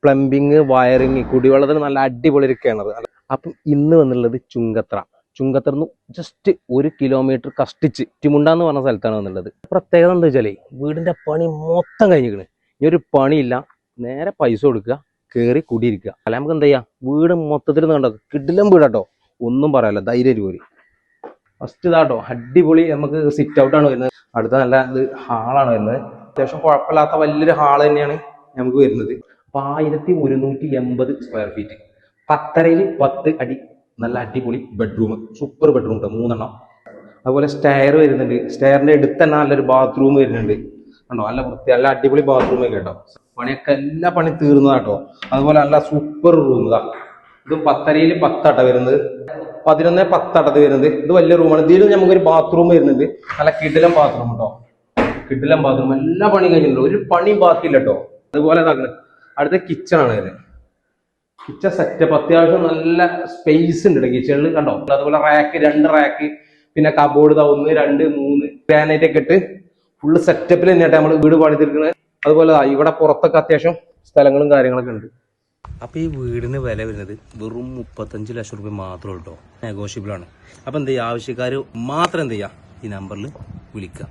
Plumbing, wiring, കുടിവെള്ളത്തിന് നല്ല അടിപൊളി ഒരു കിണർ. അപ്പം ഇന്ന് വന്നുള്ളത് ചുങ്കത്തറന്ന് ജസ്റ്റ് 1 കിലോമീറ്റർ കഷ്ടിച്ച് തിമുണ്ടാന്ന് പറഞ്ഞ സ്ഥലത്താണ് വന്നുള്ളത്. പ്രത്യേകത എന്താ വെച്ചാലേ വീടിന്റെ പണി മൊത്തം കഴിഞ്ഞിരിക്കണ്. ഇനി ഒരു പണിയില്ല, നേരെ പൈസ കൊടുക്കുക, കയറി കുടിയിരിക്കുക. അല്ല നമുക്ക് എന്താ ചെയ്യാം, വീട് മൊത്തത്തിൽ കണ്ടോ, കിടിലം വീടാട്ടോ, ഒന്നും പറയാല്ല, ധൈര്യം പോരി. ഫസ്റ്റ് ഇതാട്ടോ അടിപൊളി, നമുക്ക് സിറ്റ് ഔട്ടാണ് വരുന്നത്. അടുത്ത നല്ല ഇത് ഹാളാണ് വരുന്നത്. അത്യാവശ്യം കുഴപ്പമില്ലാത്ത വലിയൊരു ഹാള് തന്നെയാണ് നമുക്ക് വരുന്നത്. 1180 സ്ക്വയർ ഫീറ്റ്, 10 അടി, നല്ല അടിപൊളി ബെഡ്റൂം, സൂപ്പർ ബെഡ്റൂം കേട്ടോ, 3 അതുപോലെ സ്റ്റെയർ വരുന്നുണ്ട്. സ്റ്റെയറിന്റെ അടുത്ത് തന്നെ നല്ലൊരു ബാത്റൂം വരുന്നുണ്ട് കണ്ടോ, നല്ല വൃത്തി, നല്ല അടിപൊളി ബാത്റൂം ഒക്കെ കേട്ടോ. പണിയൊക്കെ എല്ലാ പണി തീർന്നതാട്ടോ. അതുപോലെ നല്ല സൂപ്പർ റൂം ഇതാ, ഇതും 10 വരുന്നത്, 11 വരുന്നത്. ഇത് വലിയ റൂമാണ്. ഇതിലും നമുക്കൊരു ബാത്റൂം വരുന്നുണ്ട്, നല്ല കിടിലം ബാത്റൂം കേട്ടോ, കിടിലം ബാത്റൂം. എല്ലാ പണി കഴിഞ്ഞിട്ടുണ്ട്, ഒരു പണിയും ബാക്കിയില്ല കേട്ടോ. അതുപോലെ അടുത്ത കിച്ചൺ ആണ് വരുന്നത്. കിച്ചൺ സെറ്റപ്പ് അത്യാവശ്യം നല്ല സ്പേസ് ഉണ്ട് കിച്ചണിൽ കണ്ടോ. അതുപോലെ റാക്ക്, 2 റാക്ക്, പിന്നെ കബോർഡ് 1 2 3 ഗ്രാനൈറ്റ് ഒക്കെ ഇട്ട് ഫുള്ള് സെറ്റപ്പിൽ തന്നെയായിട്ട് നമ്മൾ വീട് പണിതിരിക്കുന്നത്. അതുപോലെ ഇവിടെ പുറത്തൊക്കെ അത്യാവശ്യം സ്ഥലങ്ങളും കാര്യങ്ങളൊക്കെ ഉണ്ട്. അപ്പൊ ഈ വീടിന് വില വരുന്നത് വെറും 35 ലക്ഷം രൂപ മാത്രമേ ഉള്ളൂ, നെഗോഷ്യബിൾ ആണ്. അപ്പൊ എന്ത് ചെയ്യുക, ആവശ്യക്കാർ മാത്രം എന്ത് ചെയ്യുക, ഈ നമ്പറിൽ വിളിക്കുക.